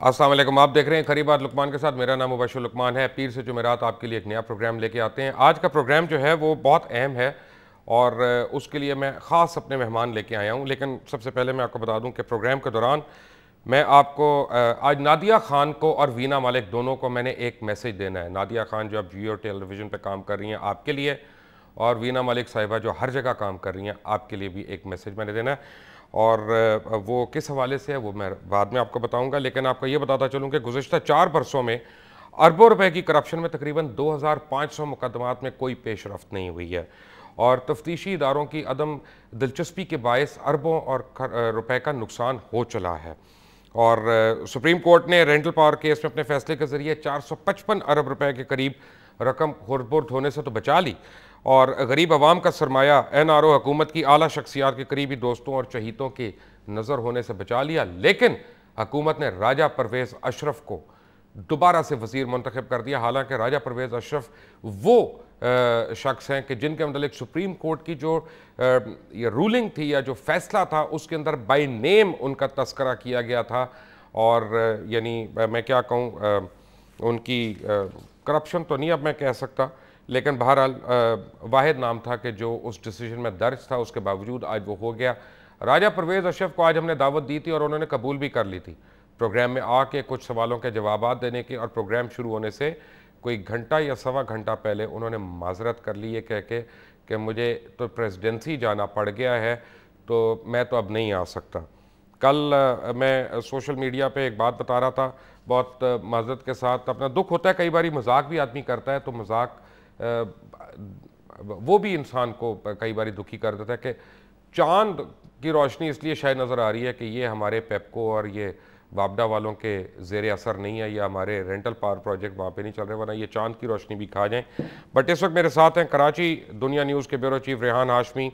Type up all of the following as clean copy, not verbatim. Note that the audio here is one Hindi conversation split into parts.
अस्सलाम वालेकुम। आप देख रहे हैं खरीबात लुकमान के साथ। मेरा नाम मुबशर लुकमान है। पीर से जुमेरात आपके लिए एक नया प्रोग्राम लेके आते हैं। आज का प्रोग्राम जो है वो बहुत अहम है और उसके लिए मैं ख़ास अपने मेहमान लेके आया हूँ। लेकिन सबसे पहले मैं आपको बता दूँ कि प्रोग्राम के दौरान मैं आपको आज नादिया ख़ान को और वीना मालिक दोनों को मैंने एक मैसेज देना है। नादिया ख़ान जो अब जियो टेलीविज़न पर काम कर रही हैं आपके लिए, और वीना मालिक साहिबा जो हर जगह काम कर रही हैं आपके लिए भी एक मैसेज मैंने देना है। और वो किस हवाले से है वो मैं बाद में आपको बताऊंगा। लेकिन आपको ये बताता चलूँ कि गुज़िश्ता 4 बरसों में अरबों रुपए की करप्शन में तकरीबन 2500 मुकदमात में कोई पेशरफ्त नहीं हुई है और तफ्तीशी इदारों की अदम दिलचस्पी के बायस अरबों और रुपए का नुकसान हो चला है। और सुप्रीम कोर्ट ने रेंटल पावर केस में अपने फैसले के जरिए 455 अरब रुपए के करीब रकम हुर्द होने से तो बचा ली और गरीब आवाम का सरमाया NRO हुकूमत की आला शख्सियात के करीबी दोस्तों और चहीतों की नज़र होने से बचा लिया। लेकिन हुकूमत ने राजा परवेज़ अशरफ को दोबारा से वज़ीर मुंतखब कर दिया। हालांकि राजा परवेज़ अशरफ वो शख्स हैं कि जिनके मतलब सुप्रीम कोर्ट की जो ये रूलिंग थी या जो फैसला था उसके अंदर बाय नेम उनका तस्करा किया गया था। और यानी मैं क्या कहूँ, उनकी करप्शन तो नहीं अब मैं कह सकता, लेकिन बहरहाल वाहिद नाम था कि जो उस डिसीजन में दर्ज था, उसके बावजूद आज वो हो गया। राजा परवेज़ अशरफ को आज हमने दावत दी थी और उन्होंने कबूल भी कर ली थी प्रोग्राम में आके कुछ सवालों के जवाब देने की। और प्रोग्राम शुरू होने से कोई घंटा या सवा घंटा पहले उन्होंने माजरत कर ली है कह के कि मुझे तो प्रेसिडेंसी जाना पड़ गया है, तो मैं तो अब नहीं आ सकता। कल मैं सोशल मीडिया पे एक बात बता रहा था, बहुत माजरत के साथ, अपना दुख होता है, कई बार मजाक भी आदमी करता है तो मजाक वो भी इंसान को कई बार दुखी कर देता है कि चांद की रोशनी इसलिए शायद नज़र आ रही है कि ये हमारे पेपको और ये वापडा वालों के ज़ेर असर नहीं है, या हमारे रेंटल पावर प्रोजेक्ट वहाँ पे नहीं चल रहे, वरना ये चांद की रोशनी भी खा जाएं। बट इस वक्त मेरे साथ हैं कराची दुनिया न्यूज़ के bureau chief Rehan Hashmi,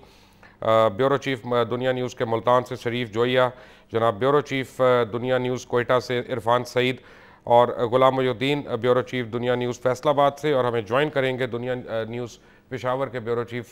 bureau chief दुनिया न्यूज़ के मुल्तान से शरीफ जोइया, जनाब ब्यूरो चीफ दुनिया न्यूज़ कोयटा से इरफान सईद, और गुलाम मोजुद्दीन ब्यूरो चीफ दुनिया न्यूज़ फैसलाबाद से। और हमें ज्वाइन करेंगे दुनिया न्यूज़ पेशावर के ब्यूरो चीफ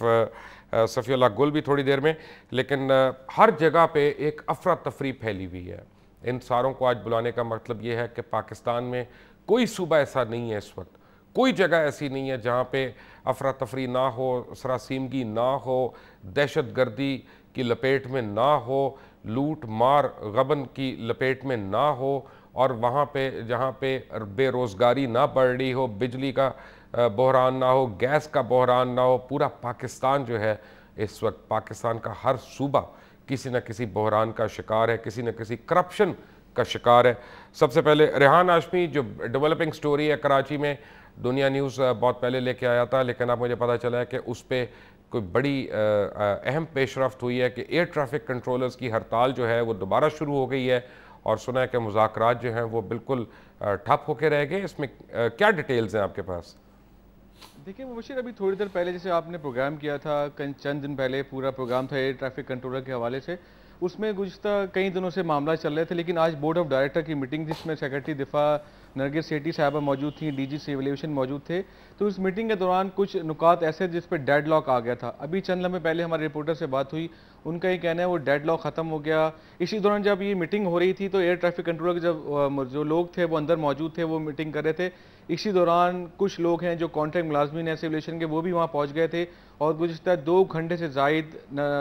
सफ़ीउल्लाह गुल भी थोड़ी देर में। लेकिन हर जगह पे एक अफरा तफरी फैली हुई है। इन सारों को आज बुलाने का मतलब ये है कि पाकिस्तान में कोई सूबा ऐसा नहीं है, इस वक्त कोई जगह ऐसी नहीं है जहाँ पे अफरा तफरी ना हो, सरासीमगी ना हो, दहशत गर्दी की लपेट में ना हो, लूट मार गबन की लपेट में ना हो, और वहाँ पे जहाँ पे बेरोज़गारी ना बढ़ रही हो, बिजली का बहरान ना हो, गैस का बहरान ना हो। पूरा पाकिस्तान जो है इस वक्त, पाकिस्तान का हर सूबा किसी न किसी बहरान का शिकार है, किसी न किसी करप्शन का शिकार है। सबसे पहले रेहान हाशमी, जो डेवलपिंग स्टोरी है कराची में, दुनिया न्यूज़ बहुत पहले लेके आया था, लेकिन अब मुझे पता चला है कि उस पर कोई बड़ी अहम पेशरफ्त हुई है कि एयर ट्रैफिक कंट्रोलर्स की हड़ताल जो है वो दोबारा शुरू हो गई है, और सुना है कि मुज़ाकरात जो हैं वो बिल्कुल ठप होकर रह गए। इसमें क्या डिटेल्स हैं आपके पास? देखिए मुबशिर, अभी थोड़ी देर पहले जैसे आपने प्रोग्राम किया था, चंद दिन पहले पूरा प्रोग्राम था एयर ट्रैफिक कंट्रोलर के हवाले से, उसमें गुज़िश्ता कई दिनों से मामला चल रहे थे। लेकिन आज बोर्ड ऑफ डायरेक्टर की मीटिंग जिसमें सेक्रेटरी दिफा नरगिस सेठी साहबा मौजूद थी, DG सिविल एविएशन मौजूद थे, तो इस मीटिंग के दौरान कुछ नुकात ऐसे जिस पर डेड लॉक आ गया था। अभी चंद लम्हे पहले हमारे रिपोर्टर से बात हुई, उनका ये कहना है वो डेड लॉक ख़त्म हो गया। इसी दौरान जब ये मीटिंग हो रही थी तो एयर ट्रैफिक कंट्रोलर के जो लोग थे वो अंदर मौजूद थे, वो मीटिंग कर रहे थे। इसी दौरान कुछ लोग हैं जो कॉन्ट्रैक्ट मुलाजमीन हैं सिविल एविएशन के, वो भी वहाँ पहुँच गए थे, और गुज़िश्ता 2 घंटे से ज़ायद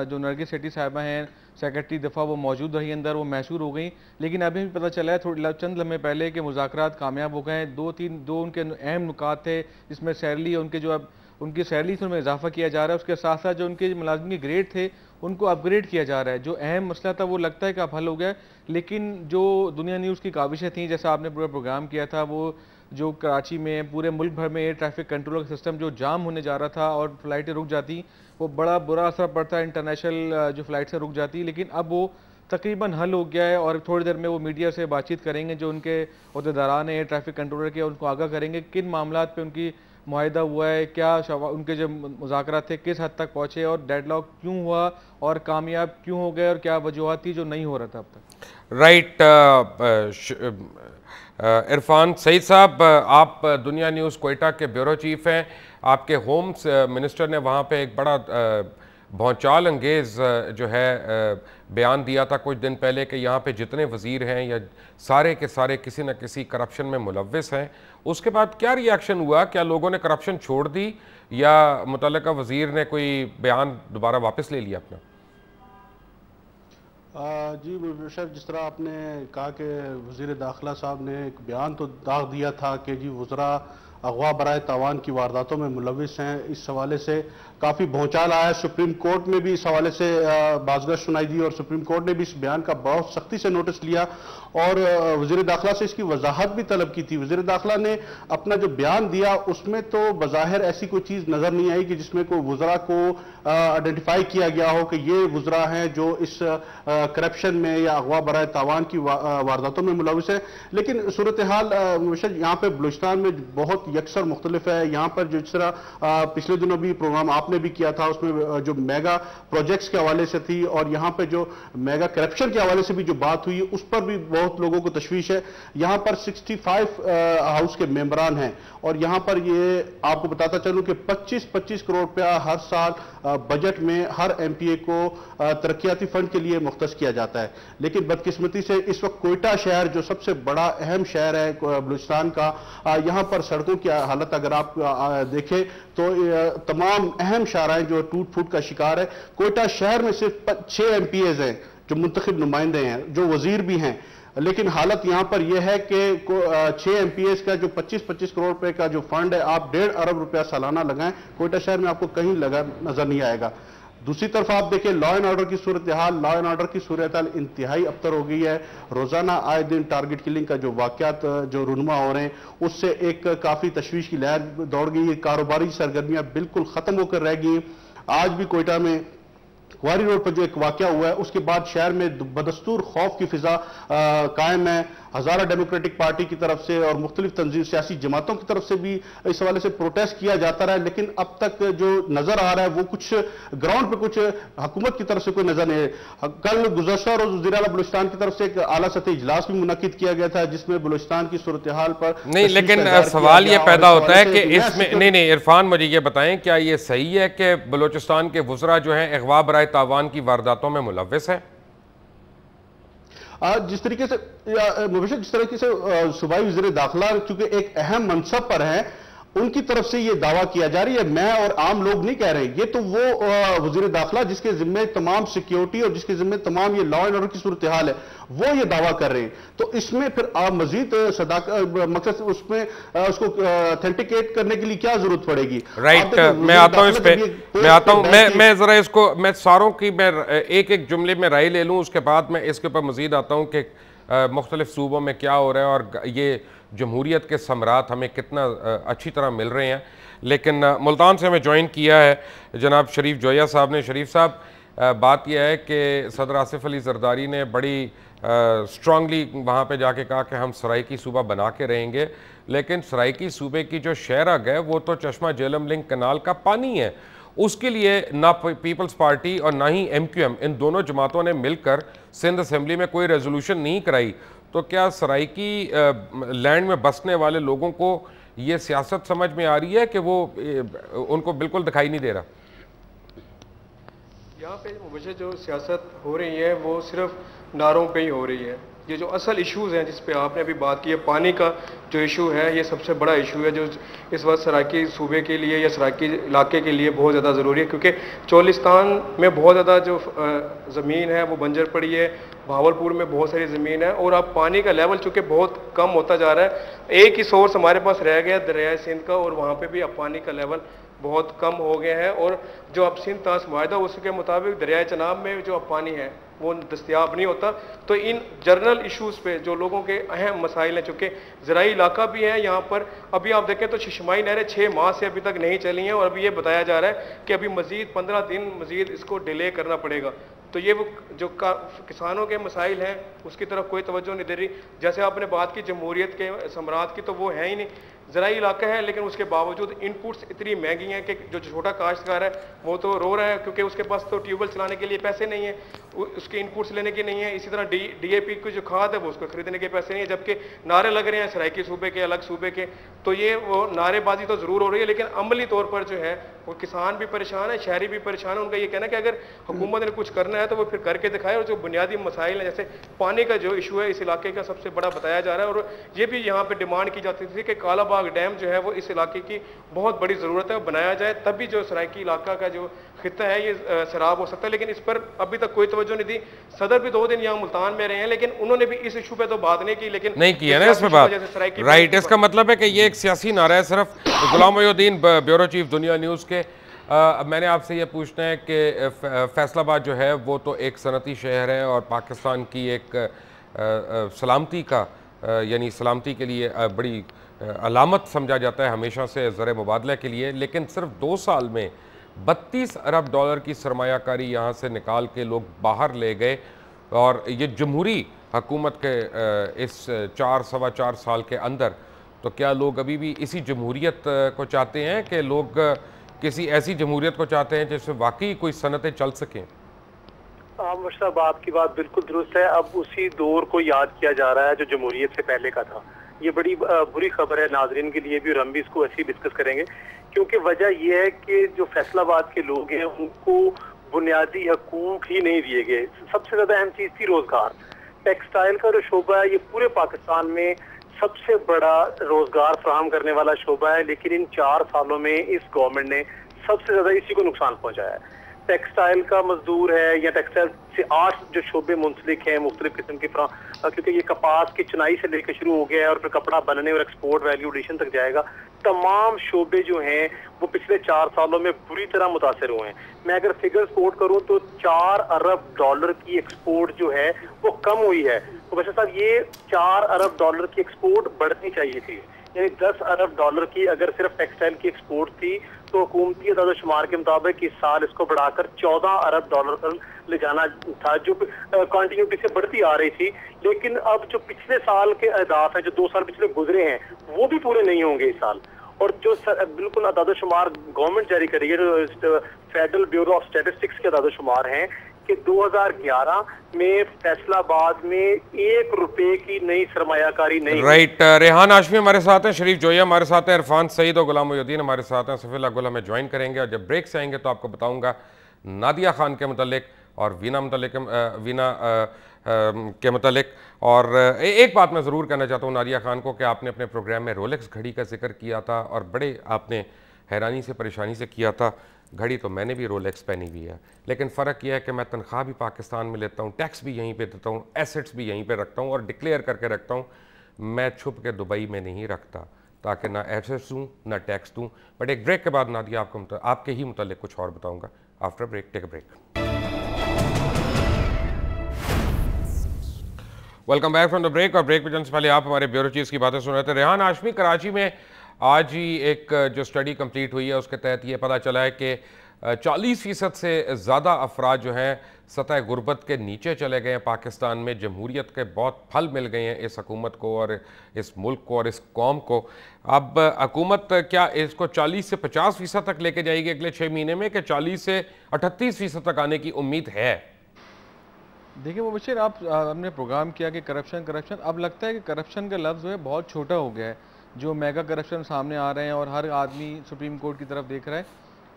जो नरगिस सेठी साहबा हैं सेक्रेटरी दफ़ा वो मौजूद रही अंदर, वो मैसूर हो गई। लेकिन अभी भी पता चला है थोड़ी चंद लम्हे पहले कि मुज़ाकरात कामयाब हो गए। 2 उनके अहम नुकात थे, जिसमें सैलरी, उनके जो अब उनकी सैलरी में इजाफा किया जा रहा है, उसके साथ साथ जो उनके मुलाजमी के ग्रेड थे उनको अपग्रेड किया जा रहा है। जो अहम मसला था वो लगता है कि अब हल हो गया। लेकिन जो दुनिया न्यूज़ की काविशें थी, जैसा आपने पूरा प्रोग्राम किया था, वो जो कराची में पूरे मुल्क भर में एयर ट्रैफिक कंट्रोलर का सिस्टम जो जाम होने जा रहा था और फ्लाइटें रुक जाती, वो बड़ा बुरा असर पड़ता है, इंटरनेशनल जो फ्लाइट से रुक जाती। लेकिन अब वो तकरीबन हल हो गया है, और थोड़ी देर में वो मीडिया से बातचीत करेंगे, जो उनके अहदेदारान एयर ट्रैफिक कंट्रोलर के, उनको आगाह करेंगे किन मामलात पे उनकी मुआहिदा हुआ है, क्या उनके जो मुज़ाकरात थे किस हद तक पहुँचे, और डेडलॉक क्यों हुआ और कामयाब क्यों हो गए, और क्या वजूहत थी जो नहीं हो रहा था अब तक। राइट। इरफान सईद साहब, आप दुनिया न्यूज़ कोयटा के ब्यूरो चीफ हैं। आपके होम मिनिस्टर ने वहाँ पे एक बड़ा भौचाल अंगेज़ जो है बयान दिया था कुछ दिन पहले कि यहाँ पे जितने वज़ीर हैं या सारे के सारे किसी न किसी करप्शन में मुलव्वस हैं। उसके बाद क्या रिएक्शन हुआ? क्या लोगों ने करप्शन छोड़ दी या मुतल्लिका वज़ीर ने कोई बयान दोबारा वापस ले लिया अपना? जी मुशर्रफ, जिस तरह आपने कहा कि वज़ीर दाखिला साहब ने एक बयान तो दाग दिया था कि जी वज़रा अगवा बराए तावान की वारदातों में मुलविस हैं, इस हवाले से काफ़ी भौचाल आया। सुप्रीम कोर्ट में भी इस हवाले से बाज़गश्त सुनाई दी और सुप्रीम कोर्ट ने भी इस बयान का बहुत सख्ती से नोटिस लिया और वज़ीर दाखिला से इसकी वजाहत भी तलब की थी। वज़ीर दाखिला ने अपना जो बयान दिया उसमें तो बज़ाहिर ऐसी कोई चीज़ नज़र नहीं आई कि जिसमें कोई वज़रा को आइडेंटिफाई किया गया हो कि ये वज़रा हैं जो इस करप्शन में या अगवा बराए तावान की वारदातों में मुलविस है। लेकिन सूरत हाल यहाँ पे बलूचिस्तान में बहुत यकसर मुख्तलिफ है। यहाँ पर जिस तरह पिछले दिनों भी प्रोग्राम आपने भी किया था, उसमें जो मेगा प्रोजेक्ट्स के हवाले से थी और यहाँ पे जो मेगा करप्शन के हवाले से भी जो बात हुई उस पर भी बहुत लोगों को तशवीश है। यहाँ पर 65 हाउस के मेंबरान हैं और यहाँ पर ये आपको बताता चलूं कि 25-25 करोड़ रुपया हर साल बजट में हर एमपीए को तरक्याती फंड के लिए मुख्तस किया जाता है। लेकिन बदकिस्मती से इस वक्त कोयटा शहर जो सबसे बड़ा अहम शहर है बलूचिस्तान का, यहाँ पर सड़कों की हालत अगर आप देखें तो तमाम अहम शाहराएं जो टूट फूट का शिकार है। कोयटा शहर में सिर्फ 6 एमपीएज हैं जो मुंतखब नुमाइंदे हैं, जो वजीर भी हैं, लेकिन हालत यहां पर यह है कि 6 एमपीएस का जो 25-25 करोड़ रुपए का जो फंड है, आप 1.5 अरब रुपया सालाना लगाएं, कोयटा शहर में आपको कहीं लगा नजर नहीं आएगा। दूसरी तरफ आप देखें लॉ एंड ऑर्डर की सूरत हाल, लॉ एंड ऑर्डर की सूरत हाल इंतहाई अबतर हो गई है। रोजाना आए दिन टारगेट किलिंग का जो वाकयात जो रुनमा हो रहे हैं उससे एक काफी तशवीश की लहर दौड़ गई है। कारोबारी सरगर्मियां बिल्कुल खत्म होकर रह गई। आज भी कोयटा में क्वारी रोड पर जो एक वाकया हुआ है उसके बाद शहर में बदस्तूर खौफ की फिजा कायम है। हजारा डेमोक्रेटिक पार्टी की तरफ से और मुख्तलिफ तंजीम सियासी जमातों की तरफ से भी इस हवाले से प्रोटेस्ट किया जाता रहा है, लेकिन अब तक जो नजर आ रहा है वो कुछ ग्राउंड पे कुछ हुकूमत की तरफ से कोई नजर नहीं है। कल गुज़श्ता रोज वज़ीर आला बलूचिस्तान की तरफ से एक आला सतही इजलास भी मुनक्किद किया गया था जिसमें बलूचिस्तान की सूरत हाल पर नहीं, लेकिन सवाल ये पैदा होता है कि इसमें नहीं इरफान मुझे ये बताएं, क्या ये सही है कि बलूचिस्तान के वज़रा जो है अगवा बराए तावान की वारदातों में मुलव्वस है? जिस तरीके से जिस तरीके से सूबाई वज़ीर दाखिला चूंकि एक अहम मनसब पर है, उनकी तरफ से ये दावा किया जा रही है, मैं और आम लोग नहीं कह रहे। ये तो वो वज़ीर दाखिला जिसके जिम्मे तमाम सिक्योरिटी और जिसके जिम्मे तमाम ये लॉ एंड ऑर्डर की सूरत हाल है, वो ये दावा कर रहे हैं। तो इसमें फिर आप मजीद मकसद उसमें उसको ऑथेंटिकेट करने के लिए क्या जरूरत पड़ेगी? राइट, मैं आता हूं इस पे, मैं आता हूं, मैं जरा इसको मैं सारों की मैं एक एक जुमले में राय ले लूं, उसके बाद मैं इसके ऊपर मजीद आता हूं कि मुख्तलिफ सूबों में क्या हो रहा है और ये जमहूरियत के समरात हमें कितना अच्छी तरह मिल रहे हैं। लेकिन मुल्तान से हमें ज्वाइन किया है जनाब शरीफ जोया साहब ने। शरीफ साहब, बात यह है कि सदर आसिफ अली जरदारी ने बड़ी स्ट्रांगली वहाँ पे जाके कहा कि हम सराइकी सूबा बना के रहेंगे, लेकिन सराइकी सूबे की जो शहरग है वो तो चश्मा जेलम लिंक कनाल का पानी है। उसके लिए ना पीपल्स पार्टी और ना ही MQM, इन दोनों जमातों ने मिलकर सिंध असम्बली में कोई रेजोल्यूशन नहीं कराई। तो क्या सराइकी लैंड में बसने वाले लोगों को ये सियासत समझ में आ रही है कि वो उनको बिल्कुल दिखाई नहीं दे रहा? यहाँ पे मुझे जो सियासत हो रही है वो सिर्फ नारों पे ही हो रही है। ये जो असल इश्यूज़ हैं जिस पे आपने अभी बात की है, पानी का जो इशू है ये सबसे बड़ा इशू है जो इस वक्त सराइकी सूबे के लिए या सराइकी इलाके के लिए बहुत ज़्यादा ज़रूरी है, क्योंकि चोलिस्तान में बहुत ज़्यादा जो ज़मीन है वो बंजर पड़ी है, भावलपुर में बहुत सारी ज़मीन है और अब पानी का लेवल चूँकि बहुत कम होता जा रहा है। एक ही सोर्स हमारे पास रह गया दरियाए सिंध का और वहाँ पर भी अब पानी का लेवल बहुत कम हो गए हैं और जो अब सिंध तास मुआहदा उसके मुताबिक दरियाए चनाब में जो अब पानी है वो दस्तयाब नहीं होता। तो इन जर्नल इश्यूज़ पे जो लोगों के अहम मसाइल हैं, चूँकि ज़राई इलाका भी है यहाँ पर, अभी आप देखें तो शशमाई नहरें 6 माह से अभी तक नहीं चली हैं और अभी ये बताया जा रहा है कि अभी मज़ीद 15 दिन मज़ीद इसको डिले करना पड़ेगा। तो ये वो जो किसानों के मसाइल हैं उसकी तरफ कोई तवज्जो नहीं दे रही। जैसे आपने बात की जमहूरियत के सम्राट की, तो वो है ही नहीं, ज़राई इलाका है, लेकिन उसके बावजूद इनपुट्स इतनी महंगी हैं कि जो छोटा काश्तकार है वो तो रो रहा है, क्योंकि उसके पास तो ट्यूबवेल चलाने के लिए पैसे नहीं है, उसके इनपुट्स लेने के नहीं है। इसी तरह DAP की जो खाद है वो उसको खरीदने के पैसे नहीं है, जबकि नारे लग रहे हैं सराइकी सूबे के, अलग सूबे के। तो ये वो नारेबाजी तो ज़रूर हो रही है, लेकिन अमली तौर पर जो है वो किसान भी परेशान है, शहरी भी परेशान है। उनका ये कहना है कि अगर हुकूमत ने कुछ करना है तो वो फिर करके दिखाए, और जो बुनियादी मसाइल हैं जैसे पानी का जो इशू है इस इलाके का सबसे बड़ा बताया जा रहा है, और ये भी यहाँ पे डिमांड की जाती थी कि कालाबाग डैम जो है वो इस इलाके की बहुत बड़ी ज़रूरत है, बनाया जाए, तभी जो सराइकी इलाका का जो खिता है ये सराब हो सकता है। लेकिन इस पर अभी तक कोई तवज्जो नहीं दी। सदर भी 2 दिन यहाँ मुल्तान में रहे हैं, लेकिन उन्होंने भी इस इशू पे तो बात नहीं की, लेकिन नहीं किया ना इस पे बात, राइट। इसका मतलब है कि ये एक सियासी नारा है सिर्फ। गुलाम मोइनुद्दीन, ब्यूरो चीफ दुनिया न्यूज़ के, मैंने आपसे ये पूछना है कि फैसलाबाद जो है वो तो एक सनती शहर है और पाकिस्तान की एक सलामती का यानी सलामती के लिए बड़ी अलामत समझा जाता है हमेशा से ज़र मुबादला के लिए, लेकिन सिर्फ 2 साल में 32 अरब डॉलर की सरमायाकारी यहाँ से निकाल के लोग बाहर ले गए। और ये जमहूरी हुकूमत के इस 4-4.25 साल के अंदर, तो क्या लोग अभी भी इसी जमहूरियत को चाहते हैं कि लोग किसी ऐसी जमहूरियत को चाहते हैं जिससे वाकई कोई सनतें चल सकें? मुश्ताब, आपकी बात बिल्कुल दुरुस्त है। अब उसी दौर को याद किया जा रहा है जो जमहूरियत से पहले का था। ये बड़ी बुरी खबर है नाजरीन के लिए भी, और हम भी इसको ऐसे ही डिस्कस करेंगे, क्योंकि वजह यह है कि जो फैसलाबाद के लोग हैं उनको बुनियादी हकूक ही नहीं दिए गए। सबसे ज्यादा अहम चीज थी रोजगार। टेक्सटाइल का जो शोबा है ये पूरे पाकिस्तान में सबसे बड़ा रोजगार फराहम करने वाला शोबा है, लेकिन इन 4 सालों में इस गवर्नमेंट ने सबसे ज्यादा इसी को नुकसान पहुंचाया है। टेक्सटाइल का मजदूर है या टेक्सटाइल से 8 जो शोबे मुंसलिक हैं मुख्तलिफ किस्म के, क्योंकि ये कपास की चुनाई से लेकर शुरू हो गया है और फिर कपड़ा बनने और एक्सपोर्ट वैल्यू एडिशन तक जाएगा। तमाम शोबे जो हैं वो पिछले 4 सालों में बुरी तरह मुतासर हुए हैं। मैं अगर फिगर्स कोट करूं तो 4 अरब डॉलर की एक्सपोर्ट जो है वो कम हुई है। तो वैसे साहब ये 4 अरब डॉलर की एक्सपोर्ट बढ़नी चाहिए थी, यानी 10 अरब डॉलर की अगर सिर्फ टेक्सटाइल की एक्सपोर्ट थी तो हुकूमती अदाद-ओ-शुमार के मुताबिक इस साल इसको बढ़ाकर 14 अरब डॉलर तक ले जाना था, जो कंटिन्यूटी से बढ़ती आ रही थी। लेकिन अब जो पिछले साल के अहदाफ हैं, जो 2 साल पिछले गुजरे हैं, वो भी पूरे नहीं होंगे इस साल। और जो बिल्कुल अदाद-ओ-शुमार गवर्नमेंट जारी कर रही है, जो फेडरल ब्यूरो ऑफ स्टैटिस्टिक्स के अदाद-ओ-शुमार हैं कि 2011 में फैसलाबाद में 1 रुपए की नई सरमायाकारी नहीं। राइट। रेहान हाशमी हमारे साथ हैं, शरीफ जोया हमारे साथ हैं, इरफान सईद और गुलाम मोइनुद्दीन हमारे साथ हैं। सफीला गुल हमें ज्वाइन करेंगे, और जब ब्रेक से आएंगे तो आपको बताऊंगा नादिया खान के मुतल्लिक और वीना के मुतल्लिक। और एक बात मैं ज़रूर कहना चाहता हूँ नादिया खान को कि आपने अपने प्रोग्राम में रोलेक्स घड़ी का जिक्र किया था और बड़े आपने हैरानी से परेशानी से किया था। घड़ी तो मैंने भी रोलेक्स पहनी हुई है, लेकिन फ़र्क यह है कि मैं तनख्वाह भी पाकिस्तान में लेता हूँ, टैक्स भी यहीं पे देता हूँ, एसेट्स भी यहीं पे रखता हूँ और डिक्लेयर करके रखता हूँ। मैं छुप के दुबई में नहीं रखता ताकि ना एसेट्स दूँ ना टैक्स दूँ। बट एक ब्रेक के बाद नादिया आपके ही मुताल्लिक कुछ और बताऊँगा। After break, take a break. Welcome back from the break. और ब्रेक पे जाने से पहले आप हमारे ब्यूरो चीफ की बातें सुन रहे थे। रेहान हाशमी, कराची में आज ही एक जो स्टडी कंप्लीट हुई है उसके तहत ये पता चला है कि 40% से ज़्यादा अफराद जो हैं सतह गुर्बत के नीचे चले गए हैं पाकिस्तान में। जमहूरियत के बहुत फल मिल गए हैं इस हुकूमत को और इस मुल्क को और इस कौम को। अब हुकूमत क्या इसको 40 से 50% तक लेके जाएगी अगले 6 महीने में, कि 40 से 38% तक आने की उम्मीद है? देखिए मुबशिर, आपने प्रोग्राम किया कि करप्शन, अब लगता है कि करप्शन का लफ्ज़ जो है बहुत छोटा हो गया है। जो मेगा करप्शन सामने आ रहे हैं और हर आदमी सुप्रीम कोर्ट की तरफ देख रहा है।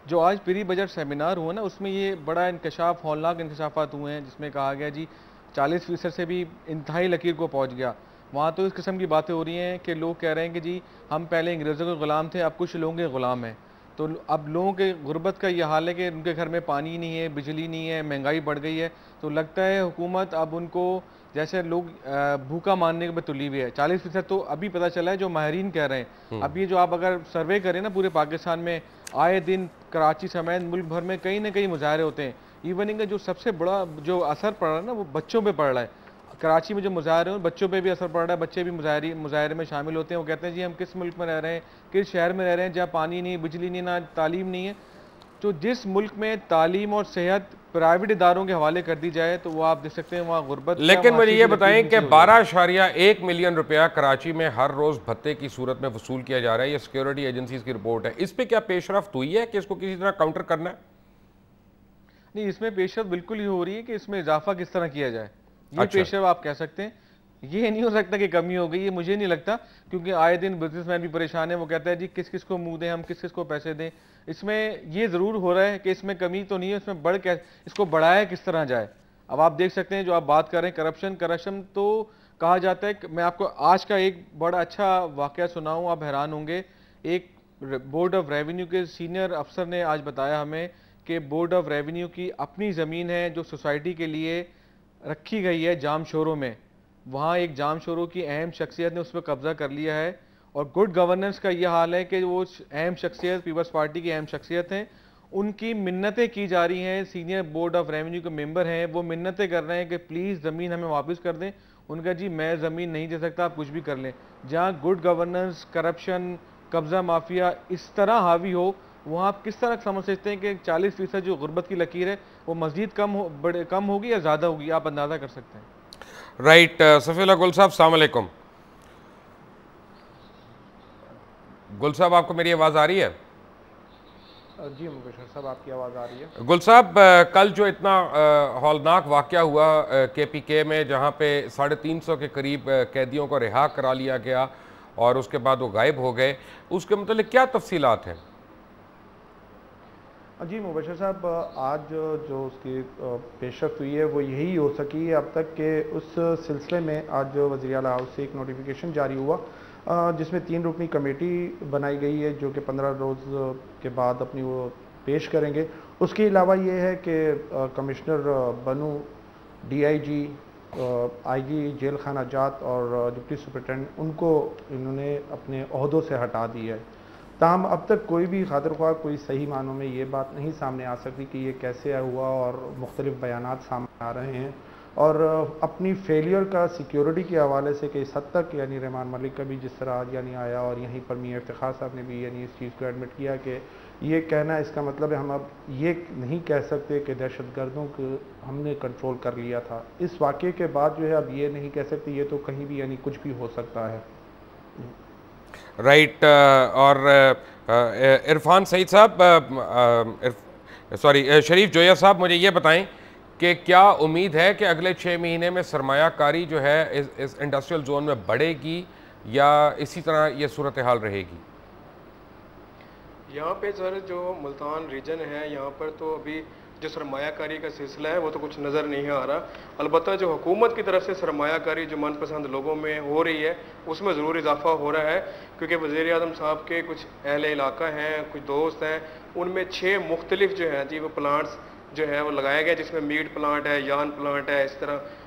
जो आज प्री बजट सेमिनार हुआ ना, उसमें ये बड़ा इंकशाफ, हौलनाक इंकशाफात हुए हैं, जिसमें कहा गया जी 40% से भी इंतहाई लकीर को पहुँच गया। वहाँ तो इस किस्म की बातें हो रही हैं कि लोग कह रहे हैं कि जी हम पहले अंग्रेज़ों के ग़ुलाम थे, अब कुछ लोगों के ग़ुलाम हैं। तो अब लोगों के गुर्बत का ये हाल है कि उनके घर में पानी नहीं है, बिजली नहीं है, महंगाई बढ़ गई है। तो लगता है हुकूमत अब उनको जैसे लोग भूखा मानने पे तुली हुई है। 40% तो अभी पता चला है, जो माहिरीन कह रहे हैं। अब ये जो आप अगर सर्वे करें ना पूरे पाकिस्तान में, आए दिन कराची समेत मुल्क भर में कहीं ना कहीं मुजाहरे होते हैं। इवन इनका जो सबसे बड़ा जो असर पड़ रहा है ना, वो बच्चों पे पड़ रहा है। कराची में जो मुजाहरे हैं बच्चों पे भी असर पड़ रहा है, बच्चे भी मुजाहरे में शामिल होते हैं। वो कहते हैं जी हम किस मुल्क में रह रहे हैं, किस शहर में रह रहे हैं जहाँ पानी नहीं, बिजली नहीं, ना तालीम नहीं है। तो जिस मुल्क में तालीम और सेहत प्राइवेट इदारों के हवाले कर दी जाए तो वो आप देख सकते हैं वहाँ गुर्बत। लेकिन मुझे ये बताएं कि 12.1 मिलियन रुपया कराची में हर रोज भत्ते की सूरत में वसूल किया जा रहा है, ये सिक्योरिटी एजेंसीज की रिपोर्ट है। इस पे क्या पेशरफ्त हुई है कि इसको किसी तरह काउंटर करना है? नहीं, इसमें पेशरफ्त बिल्कुल ही हो रही है कि इसमें इजाफा किस तरह किया जाए, ये अच्छा। पेशरफ्त आप कह सकते हैं। ये नहीं हो सकता कि कमी हो गई, ये मुझे नहीं लगता, क्योंकि आए दिन बिजनेसमैन भी परेशान है। वो कहता है जी किस किस को मुंह दें, हम किस किस को पैसे दें। इसमें ये ज़रूर हो रहा है कि इसमें कमी तो नहीं है, इसमें इसको बढ़ाया किस तरह जाए। अब आप देख सकते हैं जो आप बात कर रहे हैं करप्शन तो कहा जाता है कि मैं आपको आज का एक बड़ा अच्छा वाक़या सुनाऊँ, आप हैरान होंगे। एक बोर्ड ऑफ रेवेन्यू के सीनियर अफसर ने आज बताया हमें कि बोर्ड ऑफ रेवेन्यू की अपनी ज़मीन है जो सोसाइटी के लिए रखी गई है जाम शोरों में। वहाँ एक जाम शोरों की अहम शख्सियत ने उस पर कब्जा कर लिया है। और गुड गवर्नेंस का ये हाल है कि वो अहम शख्सियत पीपल्स पार्टी की अहम शख्सियत हैं, उनकी मिन्नतें की जा रही हैं। सीनियर बोर्ड ऑफ रेवेन्यू के मेंबर हैं, वो मिन्नतें कर रहे हैं कि प्लीज़ ज़मीन हमें वापस कर दें। उनका जी मैं ज़मीन नहीं दे सकता, आप कुछ भी कर लें। जहाँ गुड गवर्नेंस, करप्शन, कब्ज़ा माफिया इस तरह हावी हो, वहाँ आप किस तरह समझ सकते हैं कि 40% जो गुर्बत की लकीर है वो मज़ीद कम होगी या ज़्यादा होगी, आप अंदाज़ा कर सकते हैं। राइट। सफ़ीउल्लाह गुल साहब, अस्सलाम वालेकुम। गुल साहब, आपको मेरी आवाज़ आ रही है? जी मुबशर साहब, आपकी आवाज़ आ रही है। गुल साहब, कल जो इतना हौलनाक वाक़या हुआ KPK में, जहाँ पे 350 के करीब कैदियों को रिहा करा लिया गया और उसके बाद वो गायब हो गए, उसके मतलब क्या तफसीलात हैं? जी मुबशर साहब, आज जो उसकी पेशरफ्त हुई है वो यही हो सकी है अब तक कि उस सिलसिले में आज वज़ीर आला हाउस से एक नोटिफिकेशन जारी हुआ जिसमें 3 रुकनी कमेटी बनाई गई है जो कि 15 रोज़ के बाद अपनी वो पेश करेंगे। उसके अलावा ये है कि कमिश्नर बनू, DIG, IG जेल खाना जात और डिप्टी सुपरिटेंडेंट, उनको इन्होंने अपने ओहदों से हटा दिया है। ताहम अब तक कोई भी खातिर ख्वाह कोई सही मानों में ये बात नहीं सामने आ सकती कि ये कैसे हुआ, और मुख्तलिफ बयानात सामने आ रहे हैं। और अपनी फेलियर का सिक्योरिटी के हवाले से कि इस हद तक यानी रहमान मलिक का भी जिस तरह आज यानी आया, और यहीं पर मियां इफ्तिखार साहब ने भी यानी इस चीज़ को एडमिट किया कि ये कहना, इसका मतलब है हम अब ये नहीं कह सकते कि दहशतगर्दों को हमने कंट्रोल कर लिया था। इस वाक़े के बाद जो है अब ये नहीं कह सकते, ये तो कहीं भी यानी कुछ भी हो सकता है। राइट। और इरफान सईद साहब, सॉरी शरीफ जोया साहब, मुझे ये बताएं कि क्या उम्मीद है कि अगले 6 महीने में सरमायाकारी जो है इस इंडस्ट्रियल जोन में बढ़ेगी या इसी तरह ये सूरत हाल रहेगी? यहाँ पे सर जो मुल्तान रीजन है, यहाँ पर तो अभी जो सरमायाकारी का सिलसिला है वो तो कुछ नज़र नहीं आ रहा। अलबत्ता जो हुकूमत की तरफ से सरमायाकारी जो मनपसंद लोगों में हो रही है उसमें ज़रूर इजाफा हो रहा है, क्योंकि वज़ीर आज़म साहब के कुछ अहले इलाका हैं, कुछ दोस्त हैं, उनमें 6 मुख्तलिफ जो हैं जी वो प्लांट्स जो है वो लगाया गया, जिसमें मीट प्लांट है, यान प्लांट है, इस तरह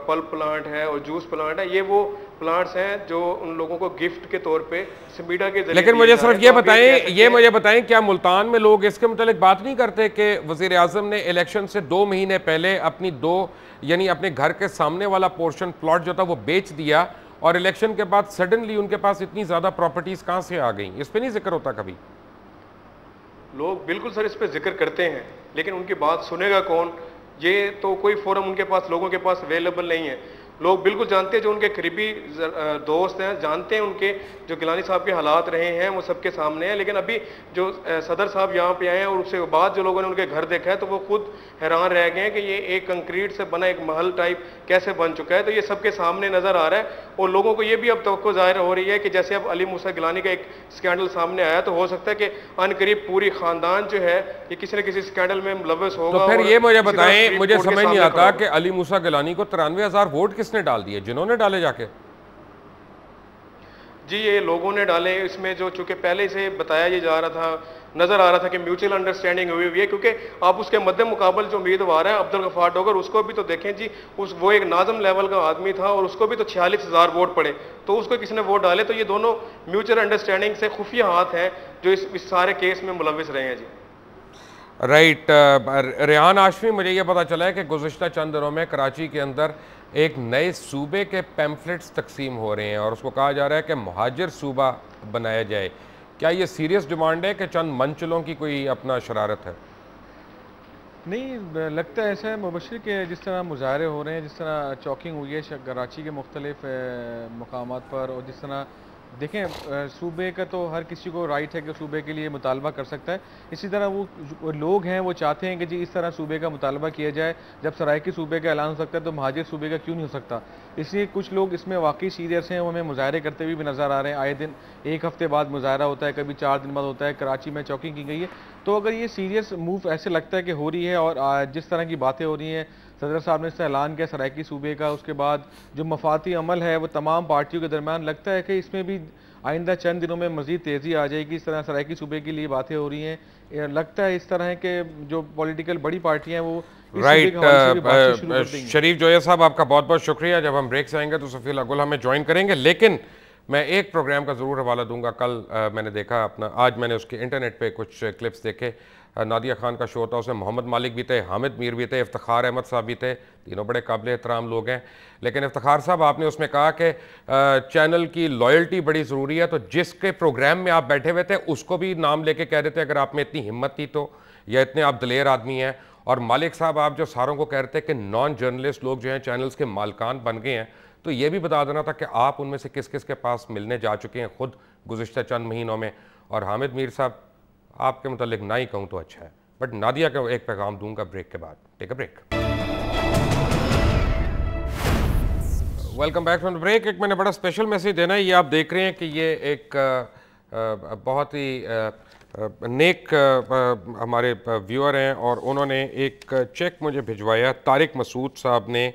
पल्प प्लांट है और जूस प्लांट है। ये वो प्लांट्स हैं जो उन लोगों को गिफ्ट के तौर पे स्मीडा के जरिए। लेकिन मुझे सिर्फ ये बताएं क्या मुल्तान में लोग इसके मुतालिक बात नहीं करते कि वज़ीर आज़म ने इलेक्शन से 2 महीने पहले अपनी यानी अपने घर के सामने वाला पोर्शन प्लॉट जो था वो बेच दिया, और इलेक्शन के बाद सडनली उनके पास इतनी ज़्यादा प्रॉपर्टीज़ कहाँ से आ गई? इस पर नहीं जिक्र होता कभी? लोग बिल्कुल सर इस पर जिक्र करते हैं, लेकिन उनकी बात सुनेगा कौन? ये तो कोई फोरम उनके पास, लोगों के पास अवेलेबल नहीं है। लोग बिल्कुल जानते हैं, जो उनके करीबी दोस्त हैं जानते हैं उनके जो गिलानी साहब के हालात रहे हैं वो सबके सामने हैं। लेकिन अभी जो सदर साहब यहाँ पे आए हैं और उसके बाद जो लोगों ने उनके घर देखा है तो वो खुद हैरान रह गए हैं कि ये एक कंक्रीट से बना एक महल टाइप कैसे बन चुका है। तो ये सबके सामने नज़र आ रहा है, और लोगों को ये भी अब तवक्को ज़ाहिर हो रही है कि जैसे अब अली मूसा गिलानी का एक स्कैंडल सामने आया तो हो सकता है कि अनकरीब पूरी ख़ानदान जो है ये किसी न किसी स्कैंडल में मुलव्वस होगा। तो फिर ये मुझे बताएं, मुझे समझ नहीं आता कि अली मूसा गिलानी को 93,000 वोट किसने डाल दिए? जिन्होंने डाले जाके जी ये लोगों ने डाले। इसमें जो चूंकि पहले से बताया ये जा रहा था, नजर आ रहा था कि म्यूचुअल अंडरस्टैंडिंग हुई है, क्योंकि आप उसके मध्य मुकाबल जो उम्मीदवार है अब्दुल गफार डोगर, उसको भी तो देखें जी, वो एक नाज़म लेवल का आदमी था और उसको भी तो 46,000 वोट पड़े, तो उसको किसने वोट डाले? तो ये दोनों म्यूचुअल अंडरस्टैंडिंग से खुफिया हाथ हैं जो इस सारे केस में मुलविस रहे हैं जी। राइट। रेहान आशमी, मुझे ये पता चला है कि गुज़िश्ता चंद दिनों में कराची के अंदर एक नए सूबे के पैम्फलेट्स तकसीम हो रहे हैं और उसको कहा जा रहा है कि मुहाजिर सूबा बनाया जाए। क्या ये सीरियस डिमांड है कि चंद मंचलों की कोई अपना शरारत है? नहीं, लगता है ऐसा है मुबशिर के जिस तरह मुजाहरे हो रहे हैं, जिस तरह चौकिंग हुई है कराची के मुख्तलिफ मकामात पर, और जिस तरह देखें सूबे का तो हर किसी को राइट है कि सूबे के लिए मुतालबा कर सकता है। इसी तरह वो लोग हैं वो चाहते हैं कि जी इस तरह सूबे का मुतालबा किया जाए। जब सराइकी सूबे का ऐलान हो सकता है तो महाजिर सूबे का क्यों नहीं हो सकता? इसलिए कुछ लोग इसमें वाकई सीरियस हैं, वो हमें मुजाहरे करते हुए भी नज़र आ रहे हैं। आए दिन एक हफ्ते बाद मुजाहरा होता है, कभी 4 दिन बाद होता है। कराची में चौकिंग की गई है। तो अगर ये सीरियस मूव ऐसे लगता है कि हो रही है, और जिस तरह की बातें हो रही हैं, सदर साहब ने इससे ऐलान किया सराइकी सूबे का, उसके बाद जो मफाती अमल है वो तमाम पार्टियों के दरमियान, लगता है कि इसमें भी आइंदा चंद दिनों में मजीद तेज़ी आ जाएगी। इस तरह सराइकी सूबे के लिए बातें हो रही हैं, लगता है इस तरह है कि जो पॉलिटिकल बड़ी पार्टियां हैं वो राइट। शरीफ जोया साहब, आपका बहुत बहुत शुक्रिया। जब हम ब्रेक से आएंगे तो सफ़ीला गुल हमें ज्वाइन करेंगे, लेकिन मैं एक प्रोग्राम का ज़रूर हवाला दूंगा। कल मैंने देखा आज मैंने उसके इंटरनेट पे कुछ क्लिप्स देखे। नादिया खान का शो था, उसमें मोहम्मद मालिक भी थे, हामिद मीर भी थे, इफ्तिखार अहमद साहब भी थे। तीनों बड़े काबिल एहतराम लोग हैं। लेकिन इफ्तिखार साहब, आपने उसमें कहा कि चैनल की लॉयल्टी बड़ी ज़रूरी है, तो जिसके प्रोग्राम में आप बैठे हुए थे उसको भी नाम लेके कह देते अगर आप में इतनी हिम्मत थी तो, या इतने आप दलेर आदमी हैं। और मालिक साहब, आप जो सारों को कह रहे थे कि नॉन जर्नलिस्ट लोग जो हैं चैनल्स के मालकान बन गए हैं, तो ये भी बता देना था कि आप उनमें से किस किस के पास मिलने जा चुके हैं खुद गुज़िश्ता चंद महीनों में। और हामिद मीर साहब, आपके मुतालिक ना ही कहूँ तो अच्छा है, बट नादिया का एक पैगाम दूंगा ब्रेक के बाद। Take a break. Welcome back from the break. एक मैंने बड़ा स्पेशल मैसेज देना है। ये आप देख रहे हैं कि ये एक बहुत ही नेक हमारे व्यूअर हैं, और उन्होंने एक चेक मुझे भिजवाया। तारिक मसूद साहब ने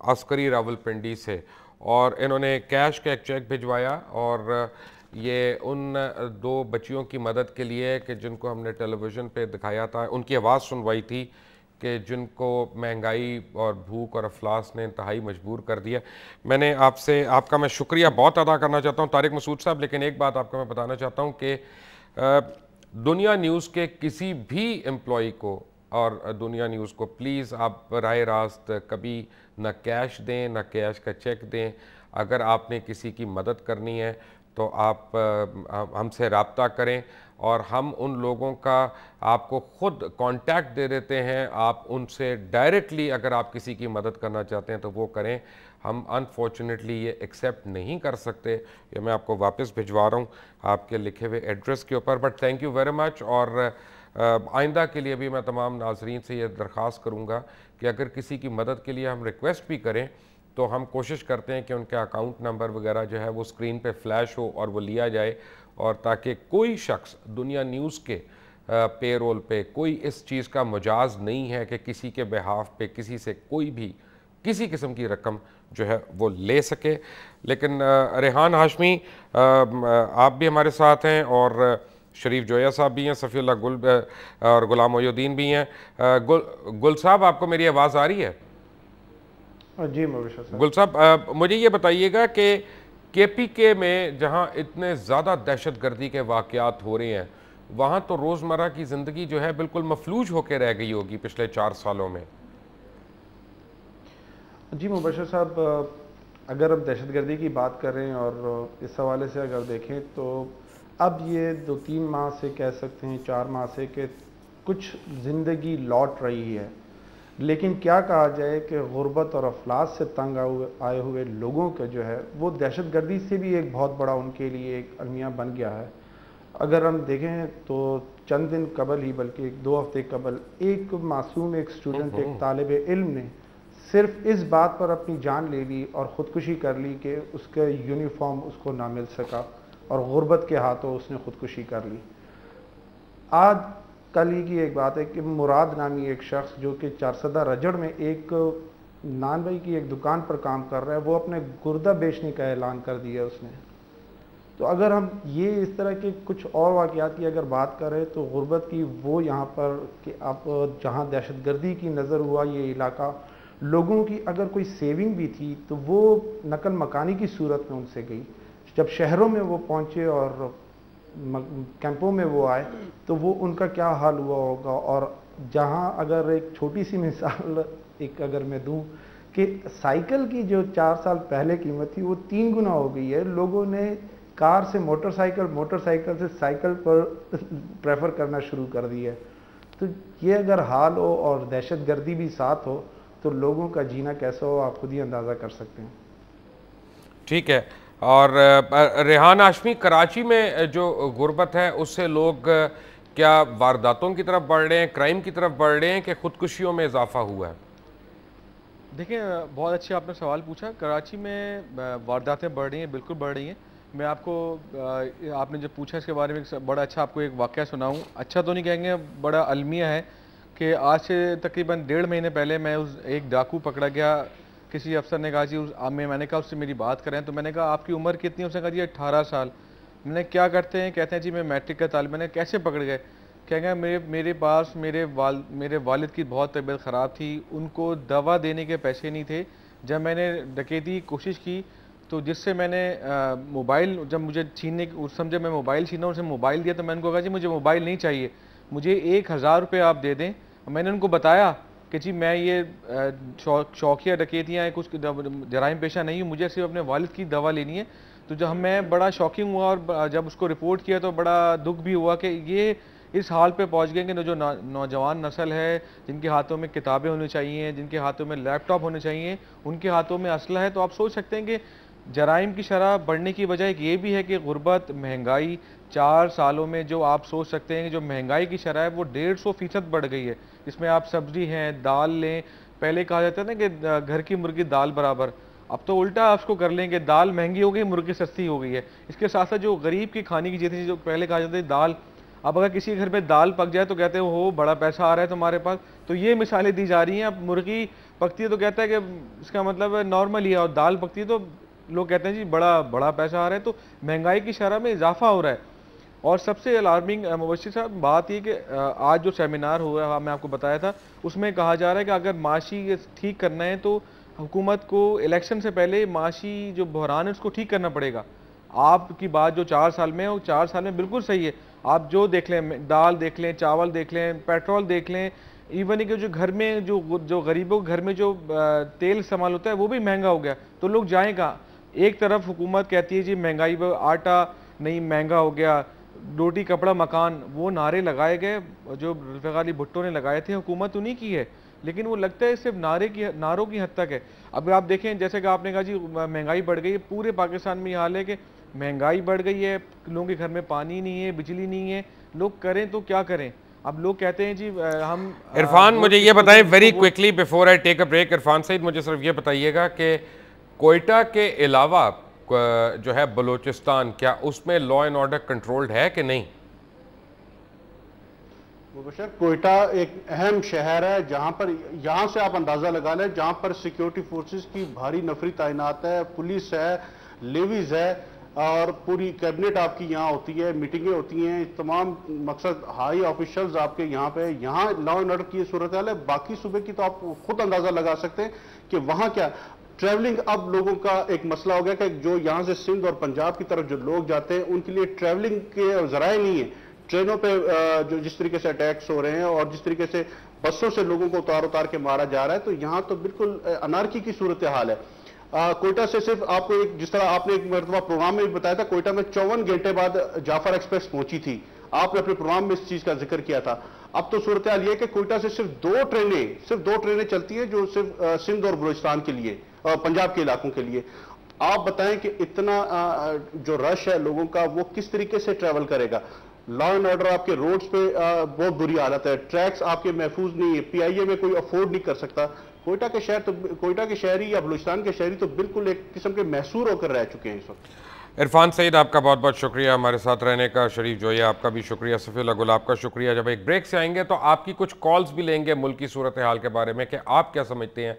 अस्करी रावलपिंडी से, और इन्होंने कैश का एक चेक भिजवाया, और ये उन 2 बच्चियों की मदद के लिए कि जिनको हमने टेलीविज़न पे दिखाया था, उनकी आवाज़ सुनवाई थी कि जिनको महंगाई और भूख और अफलास ने इंतहाई मजबूर कर दिया। मैंने आपका मैं शुक्रिया बहुत अदा करना चाहता हूँ तारिक मसूद साहब, लेकिन एक बात आपको मैं बताना चाहता हूँ कि दुनिया न्यूज़ के किसी भी एम्प्लॉई को और दुनिया न्यूज़ को प्लीज़ आप राय रास्त कभी न कैश दें, न कैश का चेक दें। अगर आपने किसी की मदद करनी है तो आप हमसे रब्ता करें, और हम उन लोगों का आपको ख़ुद कांटेक्ट दे देते हैं। आप उनसे डायरेक्टली अगर आप किसी की मदद करना चाहते हैं तो वो करें। हम अनफॉर्चुनेटली ये एक्सेप्ट नहीं कर सकते। ये मैं आपको वापस भिजवा रहा हूँ आपके लिखे हुए एड्रेस के ऊपर, but thank you very much. और आइंदा के लिए भी मैं तमाम नाजरीन से ये दरख्वास्त करूँगा कि अगर किसी की मदद के लिए हम रिक्वेस्ट भी करें तो हम कोशिश करते हैं कि उनके अकाउंट नंबर वगैरह जो है वो स्क्रीन पे फ्लैश हो और वो लिया जाए, और ताकि कोई शख्स दुनिया न्यूज़ के पेरोल पे कोई इस चीज़ का मुजाज नहीं है कि किसी के बिहाफ पे किसी से कोई भी किसी किस्म की रकम जो है वो ले सके। लेकिन रेहान हाशमी आप भी हमारे साथ हैं, और शरीफ जोया साहब भी हैं, सफ़ीउल्लाह गुल और गुलाम मोयुद्दीन भी हैं। गुल साहब, आपको मेरी आवाज़ आ रही है? जी मुबशिर साहब। गुल साहब, मुझे ये बताइएगा कि KPK में जहाँ इतने ज़्यादा दहशतगर्दी के वाक़यात हो रहे हैं, वहाँ तो रोज़मर्रा की ज़िंदगी जो है बिल्कुल मफलूज होकर रह गई होगी पिछले 4 सालों में। जी मुबशिर साहब, अगर हम दहशतगर्दी की बात करें और इस हवाले से अगर देखें तो अब ये 2-3 माह से कह सकते हैं, 4 माह से कि कुछ ज़िंदगी लौट रही है। लेकिन क्या कहा जाए कि गुर्बत और अफलास से तंग आए हुए लोगों का जो है वो दहशतगर्दी से भी एक बहुत बड़ा उनके लिए एक अलमिया बन गया है। अगर हम देखें तो चंद दिन कबल ही, बल्कि 2 हफ्ते कबल, एक मासूम एक स्टूडेंट, एक तालिब इल्म ने सिर्फ इस बात पर अपनी जान ले ली और ख़ुदकुशी कर ली कि उसका यूनिफॉर्म उसको ना मिल सका, और गुर्बत के हाथों उसने ख़ुदकुशी कर ली। आज कल ही की एक बात है कि मुराद नामी एक शख्स जो कि 400 रजड़ में एक नान भाई की एक दुकान पर काम कर रहा है, वो अपने गुर्दा बेचने का ऐलान कर दिया उसने। तो अगर हम ये इस तरह के कुछ और वाक़यात की अगर बात करें तो गुर्बत की वो यहाँ पर कि आप जहाँ दहशतगर्दी की नज़र हुआ ये इलाका, लोगों की अगर कोई सेविंग भी थी तो वो नकल मकानी की सूरत में उनसे गई। जब शहरों में वो पहुँचे और कैंपों में वो आए तो वो उनका क्या हाल हुआ होगा। और जहाँ अगर एक छोटी सी मिसाल एक अगर मैं दूं कि साइकिल की जो 4 साल पहले कीमत थी वो 3 गुना हो गई है। लोगों ने कार से मोटरसाइकिल, मोटरसाइकिल से साइकिल पर प्रेफर करना शुरू कर दिया है। तो ये अगर हाल हो और दहशतगर्दी भी साथ हो तो लोगों का जीना कैसा हो आप खुद ही अंदाज़ा कर सकते हैं। ठीक है। और रेहान हाशमी, कराची में जो गुर्बत है उससे लोग क्या वारदातों की तरफ बढ़ रहे हैं, क्राइम की तरफ बढ़ रहे हैं कि खुदकुशियों में इजाफा हुआ है? देखिए, बहुत अच्छी आपने सवाल पूछा। कराची में वारदातें बढ़ रही हैं, बिल्कुल बढ़ रही हैं। मैं आपको आपने जो पूछा इसके बारे में बड़ा अच्छा आपको एक वाक़या सुनाऊं। अच्छा तो नहीं कहेंगे, बड़ा अलमिया है कि आज से तकरीबन 1.5 महीने पहले मैं एक डाकू पकड़ा गया। किसी अफसर ने कहा जी मैंने कहा उससे मेरी बात करें, तो मैंने कहा आपकी उम्र कितनी है? उसने कहा जी 18 साल। मैंने क्या करते हैं? कहते हैं जी मैं मैट्रिक का तालिब। मैंने कैसे पकड़ गए? कहेंगे मेरे पास मेरे वालिद की बहुत तबीयत ख़राब थी, उनको दवा देने के पैसे नहीं थे। जब मैंने डकैती की कोशिश की तो जिससे मैंने मोबाइल, जब मुझे छीनने उस समझे मैं मोबाइल छीना, उनसे मोबाइल दिया तो मैंने उनको कहा जी मुझे मोबाइल नहीं चाहिए, मुझे 1000 रुपये आप दे दें। मैंने उनको बताया कि जी मैं ये शौकिया डकैतियाँ कुछ जराइम पेशा नहीं हूँ, मुझे सिर्फ अपने वालिद की दवा लेनी है। तो जब मैं बड़ा शॉकिंग हुआ और जब उसको रिपोर्ट किया तो बड़ा दुख भी हुआ कि ये इस हाल पे पहुंच गए कि जो नौजवान नस्ल है, जिनके हाथों में किताबें होनी चाहिए, जिनके हाथों में लैपटॉप होने चाहिए, उनके हाथों में असला है। तो आप सोच सकते हैं कि जराइम की शरह बढ़ने की वजह एक ये भी है कि गुर्बत, महंगाई 4 सालों में जो आप सोच सकते हैं कि जो महंगाई की शरह है वो 150% बढ़ गई है। इसमें आप सब्जी हैं, दाल लें, पहले कहा जाता है ना कि घर की मुर्गी दाल बराबर, अब तो उल्टा आपको कर लेंगे, दाल महंगी हो गई, मुर्गी सस्ती हो गई है। इसके साथ साथ जो गरीब की खाने की चीज़ थी, जो पहले कहा जाता है दाल, अब अगर किसी घर में दाल पक जाए तो कहते हैं हो बड़ा पैसा आ रहा है तुम्हारे पास। तो ये मिसालें दी जा रही हैं। अब मुर्गी पकती है तो कहता है कि इसका मतलब नॉर्मल ही है, और दाल पकती है तो लोग कहते हैं जी बड़ा पैसा आ रहा है। तो महंगाई की शरह में इजाफा हो रहा है। और सबसे अलार्मिंग मुबश्शिर साहब बात ये कि आज जो सेमिनार हुआ है, मैं आपको बताया था, उसमें कहा जा रहा है कि अगर माशी ठीक करना है तो हुकूमत को इलेक्शन से पहले माशी जो बहरान है उसको ठीक करना पड़ेगा। आपकी बात जो 4 साल में है वो 4 साल में बिल्कुल सही है। आप जो देख लें, दाल देख लें, चावल देख लें, पेट्रोल देख लें, इवन कि जो घर में जो गरीबों के घर में जो तेल इस्तेमाल होता है वो भी महंगा हो गया। तो लोग जाएँ कहाँ? एक तरफ हुकूमत कहती है जी महंगाई पर आटा नहीं महंगा हो गया, रोटी कपड़ा मकान, वो नारे लगाए गए जो जुल्फ़िकार अली भुट्टो ने लगाए थे, हुकूमत उन्हीं की है, लेकिन वो लगता है सिर्फ नारों की हद तक है। अब आप देखें, जैसे कि आपने कहा जी महंगाई बढ़ गई है, पूरे पाकिस्तान में ये हाल है कि महंगाई बढ़ गई है, लोगों के घर में पानी नहीं है, बिजली नहीं है, लोग करें तो क्या करें? अब लोग कहते हैं जी हम इरफान मुझे ये बताएं very quickly before I take a break, Irfan Saeed मुझे सिर्फ ये बताइएगा कि कोयटा के अलावा जो है बलूचिस्तान, क्या उसमें लॉ एंड ऑर्डर कंट्रोल्ड है कि नहीं? मुबशर, कोयटा एक अहम शहर है जहां पर, यहां से आप अंदाजा लगा लें, जहां पर सिक्योरिटी फोर्सेस की भारी नफरी तैनात है, पुलिस है, लेवीज है और पूरी कैबिनेट आपकी यहाँ होती है, मीटिंगें होती हैं, तमाम मकसद हाई ऑफिशियल्स आपके यहाँ पे, यहाँ लॉ एंड ऑर्डर की सूरत हाल है। बाकी सूबे की तो आप खुद अंदाजा लगा सकते हैं कि वहां क्या ट्रैवलिंग। अब लोगों का एक मसला हो गया कि जो यहाँ से सिंध और पंजाब की तरफ जो लोग जाते हैं उनके लिए ट्रैवलिंग के जराए नहीं है। ट्रेनों पे जो जिस तरीके से अटैक्स हो रहे हैं और जिस तरीके से बसों से लोगों को उतार के मारा जा रहा है, तो यहाँ तो बिल्कुल अनारकी की सूरत हाल है। कोयटा से सिर्फ आपको एक, जिस तरह आपने एक मरतबा प्रोग्राम में भी बताया था, कोयटा में 54 घंटे बाद जाफर एक्सप्रेस पहुंची थी, आपने अपने प्रोग्राम में इस चीज का जिक्र किया था। अब तो सूरत हाल ये कि कोयटा से सिर्फ दो ट्रेनें चलती हैं जो सिर्फ सिंध और बलूचिस्तान के लिए और पंजाब के इलाकों के लिए। आप बताएं कि इतना जो रश है लोगों का, वो किस तरीके से ट्रैवल करेगा? लॉ एंड ऑर्डर आपके रोड्स पे बहुत बुरी हालत है, ट्रैक्स आपके महफूज नहीं है, पीआईए में कोई अफोर्ड नहीं कर सकता। कोयटा के शहरी या बलूचिस्तान के शहरी तो बिल्कुल एक किस्म के महसूर होकर रह चुके हैं इस वक्त। इरफान सईद आपका बहुत बहुत शुक्रिया हमारे साथ रहने का। शरीफ जोया आपका भी शुक्रिया। सफ़ीउल्लाह गुल आपका शुक्रिया। जब एक ब्रेक से आएंगे तो आपकी कुछ कॉल्स भी लेंगे मुल्क की सूरत हाल के बारे में कि आप क्या समझते हैं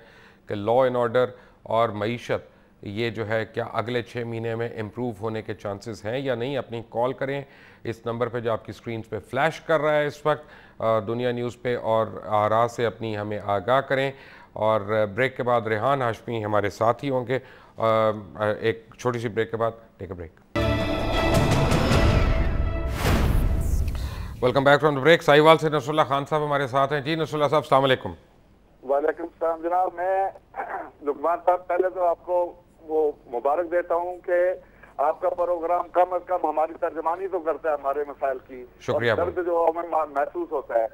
कि लॉ एंड ऑर्डर और मईशत ये जो है क्या अगले 6 महीने में इम्प्रूव होने के चांसेस हैं या नहीं। अपनी कॉल करें इस नंबर पे जो आपकी स्क्रीन पे फ्लैश कर रहा है इस वक्त दुनिया न्यूज़ पे, और आरा से अपनी हमें आगाह करें। और ब्रेक के बाद रेहान हाशमी हमारे साथ ही होंगे। एक छोटी सी ब्रेक के बाद take a break. Welcome back from the break. Sahiwal से नसरुल्लाह खान साहब हमारे साथ हैं। जी नसरुल्लाह साहब, अस्सलाम वालेकुम। वालेकुम सलाम जनाब। मैं लुकमान साहब, पहले तो आपको वो मुबारक देता हूँ कि आपका प्रोग्राम कम अज कम हमारी तर्जमानी तो करता है हमारे मसाइल की, शुक्रिया। दर्द जो हमें महसूस होता है।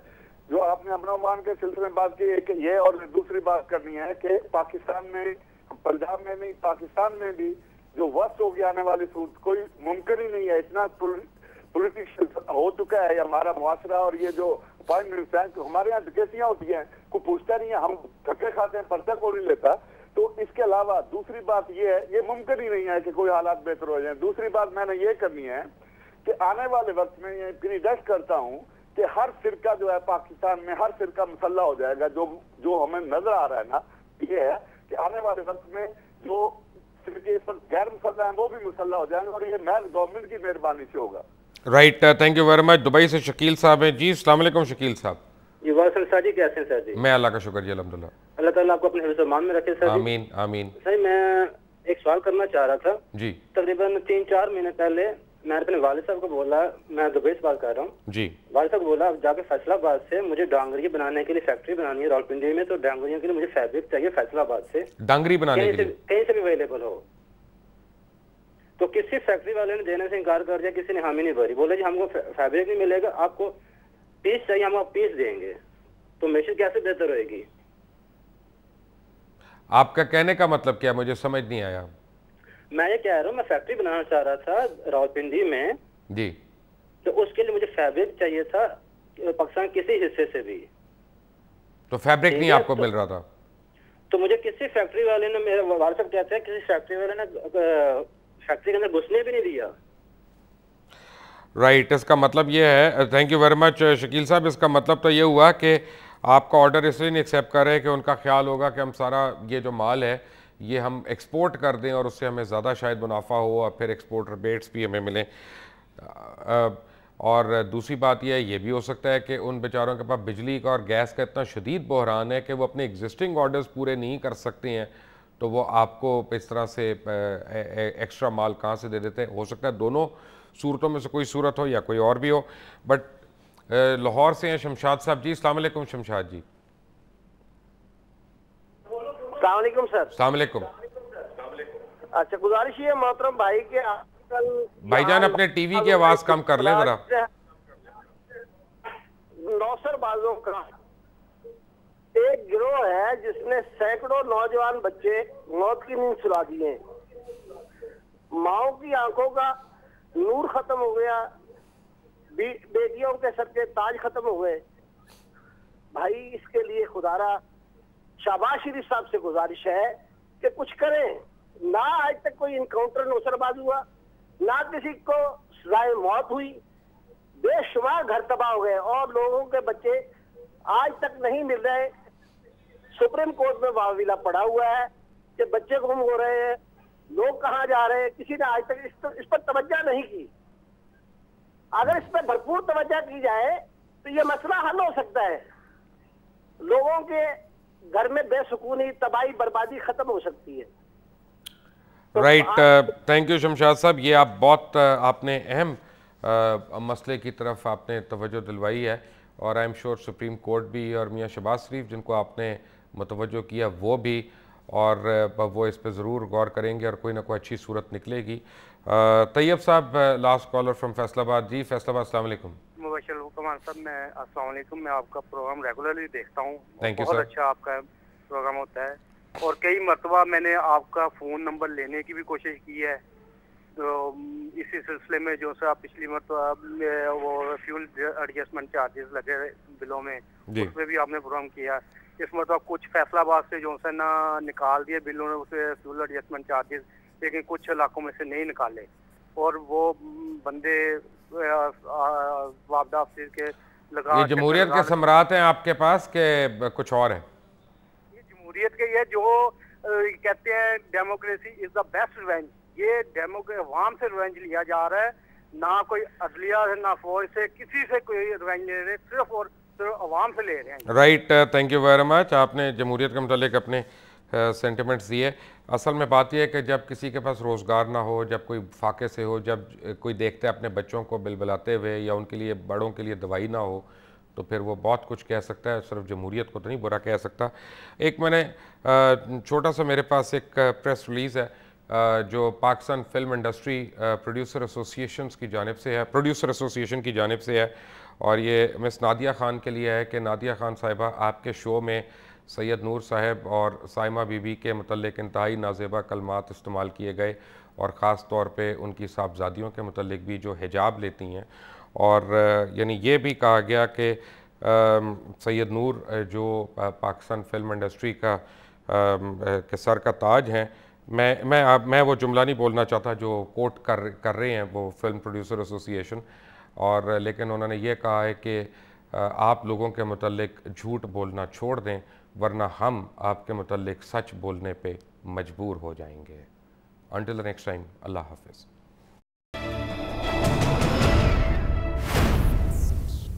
जो आपने अमन अमान के सिलसिले में बात की, एक ये और दूसरी बात करनी है कि पाकिस्तान में, पंजाब में नहीं, पाकिस्तान में भी जो वस्त होगी आने वाली सूरत कोई मुमकिन ही नहीं है। इतना पॉलिटिक्स हो चुका है हमारा मुआशरा, और ये जो प्राइम मिनिस्टर हमारे यहाँ डकैतियां होती हैं, कोई पूछता नहीं है, हम धक्के खाते हैं, पर्चा को नहीं लेता। तो इसके अलावा दूसरी बात ये है, ये मुमकिन ही नहीं है कि कोई हालात बेहतर हो जाए। दूसरी बात मैंने ये करनी है कि आने वाले वक्त में ये प्रीडेक्ट करता हूँ कि हर फिरका जो है पाकिस्तान में, हर फिरका मुसल्ला हो जाएगा। जो हमें नजर आ रहा है ना, ये है कि आने वाले वक्त में जो फिरके इस वक्त गैर मुसल्ला है वो भी मुसल्ला हो जाएंगे, और ये महज गवर्नमेंट की मेहरबानी से होगा। Right, thank you very much. Dubai से शकील साहब हैं जी। अस्सलाम वालेकुम शकील साहब। जी वालेकुम सर जी, कैसे हैं सर जी? मैं अल्लाह का शुक्र जी, अल्हम्दुलिल्लाह। अल्लाह ताला आपको अपने हिफ्ज़-ओ-अमान में रखे सर जी। आमीन आमीन। सर मैं एक सवाल करना चाह रहा था जी। तकरीबन 3-4 महीने पहले मैंने अपने वालिद साहब को बोला, मैं दुबई से बात कर रहा हूँ जी। वालिद साहब को बोला जाके फैसलाबाद से मुझे डांगरी बनाने के लिए फैक्ट्री बनानी है रावलपिंडी में, तो डांगरियों के लिए मुझे फैब्रिक चाहिए फैसलाबाद से, डांगरी बनाने के लिए कहीं से भी अवेलेबल हो। तो किसी फैक्ट्री वाले ने देने से इनकार कर दिया, किसी ने हामी नहीं भरी, बोले जी हमको फैब्रिक नहीं मिलेगा, आपको पीस चाहिए, हम आपको पीस देंगे। तो मैशेज कैसे बेहतर होएगी? आपका कहने का मतलब क्या, मुझे समझ नहीं आया। मैं ये कह रहा हूँ, मैं फैक्ट्री बनाना चाह रहा था रावलपिंडी में जी, तो उसके लिए मुझे फैब्रिक चाहिए था पाकिस्तान किसी हिस्से से भी, तो फैब्रिक नहीं आपको मिल रहा था। तो मुझे किसी फैक्ट्री वाले ने, मेरे वालिद साहब कहते हैं किसी फैक्ट्री वाले ने फैक्ट्री के अंदर घुसने भी नहीं दिया। राइट, इसका मतलब ये है, thank you very much Shakeel साहब, इसका मतलब तो ये हुआ कि आपका ऑर्डर इसलिए नहीं एक्सेप्ट कर रहे हैं कि उनका ख्याल होगा कि हम सारा ये जो माल है ये हम एक्सपोर्ट कर दें और उससे हमें ज़्यादा शायद मुनाफा हो और फिर एक्सपोर्ट रिबेट्स भी हमें मिलें। और दूसरी बात यह है, ये भी हो सकता है कि उन बेचारों के पास बिजली का और गैस का इतना शदीद बहरान है कि वो अपने एग्जिस्टिंग ऑर्डर्स पूरे नहीं कर सकते हैं, तो वो आपको इस तरह से एक्स्ट्रा माल कहाँ से दे देते हैं। हो सकता है दोनों सूरतों में से कोई सूरत हो या कोई और भी हो। बट लाहौर से हैं शमशाद साहब जी। अस्सलाम वालेकुम शमशाद जी। अस्सलाम वालेकुम सर। अस्सलाम वालेकुम। अच्छा, गुजारिश ये मोहतरम भाई के आजकल भाईजान अपने टीवी की आवाज़ कम कर लें ज़रा। नौसरबाजों का एक गिरोह है जिसने सैकड़ों नौजवान बच्चे मौत की नींद सुला दिए। माओ की आंखों का नूर खत्म हो गया, बेटियों के सर के ताज खत्म हो गए। भाई इसके लिए खुदारा शाबाश शरीफ साहब से गुजारिश है कि कुछ करें। ना आज तक कोई इनकाउंटर नौसरबाज हुआ, ना किसी को सजाए मौत हुई, बेशुमार घर तबाह हो गए और लोगों के बच्चे आज तक नहीं मिल रहे। सुप्रीम कोर्ट में वाविला पड़ा हुआ है कि बच्चे गुम हो रहे हैं, लोग कहाँ जा रहे हैं, किसी ने आज तक इस पर तवज्जो नहीं की। अगर इस पर भरपूर तवज्जो की जाए तो ये मसला हल हो सकता है, लोगों के घर में बेसुकूनी, तबाही, बर्बादी खत्म हो सकती है। राइट, थैंक यू शमशाद साहब, ये आप बहुत आपने अहम मसले की तरफ आपने तवज्जो दिलवाई है, और I am sure supreme court भी और मियाँ शहबाज शरीफ जिनको आपने मुतवज्जो किया वो भी, और वो इस पर ज़रूर गौर करेंगे और कोई ना कोई अच्छी सूरत निकलेगी। तैयब साहब, लास्ट कॉलर फ्रॉम फैसलाबाद जी। फैसलाबाद, अस्सलाम वालेकुम। मुबशर हुक्मान साहब, मैं अस्सलाम वालेकुम, मैं आपका प्रोग्राम रेगुलरली देखता हूँ, बहुत अच्छा आपका प्रोग्राम होता है, और कई मरतबा मैंने आपका फ़ोन नंबर लेने की भी कोशिश की है। तो इसी सिलसिले में जो सा पिछली मरतबा वो फ्यूल एडजस्टमेंट चार्जेस लगे बिलों में, उस पर भी आपने प्रोग्राम किया। इस मतलब कुछ फैसलाबाद से जो है ना निकाल दिए बिलों ने उसे फ्यूल एडजस्टमेंट चार्जेस, लेकिन कुछ इलाकों में से नहीं निकाले, और वो बंदे वापदा ऑफिस के लगा। ये जमहूरियत के सम्राट हैं आपके पास के कुछ और है? ये जमहूरियत के ये जो कहते हैं democracy is the best revenge, ये अवाम से रिवेंज लिया जा रहा है, ना कोई अदलिया से ना फौज से किसी से कोई रिवेंज ले रहे, सिर्फ और सिर्फ अवाम से ले रहे हैं। Right, thank you very much. आपने जमहूरियत के मुतालिक अपने सेंटिमेंट्स दिए। असल में बात यह है कि जब किसी के पास रोज़गार ना हो, जब कोई फाके से हो, जब कोई देखता है अपने बच्चों को बिलबिलाते हुए या उनके लिए बड़ों के लिए दवाई ना हो, तो फिर वो बहुत कुछ कह सकता है, सिर्फ जमहूरियत को तो नहीं बुरा कह सकता। एक मैंने छोटा सा मेरे पास एक प्रेस रिलीज़ है जो Pakistan film industry producer association की जानिब से है, प्रोड्यूसर एसोसिएशन की जानिब से है, और ये मिस नादिया ख़ान के लिए है कि नादिया ख़ान साहिबा आपके शो में सैयद नूर साहब और साइमा बीबी के मुतल्लिक इंतहाई नाज़ेबा कलमात इस्तेमाल किए गए, और ख़ास तौर पे उनकी साहबजादियों के मुतल्लिक भी जो हिजाब लेती हैं, और यानी ये भी कहा गया कि सैयद नूर जो पाकिस्तान फिल्म इंडस्ट्री का के सर का ताज हैं। मैं वो जुमला नहीं बोलना चाहता जो कोट कर रहे हैं वो फिल्म प्रोड्यूसर एसोसिएशन, और लेकिन उन्होंने ये कहा है कि आप लोगों के मुतल्लिक झूठ बोलना छोड़ दें, वरना हम आपके मुतल्लिक सच बोलने पे मजबूर हो जाएंगे। Until the next time, Allah Hafiz.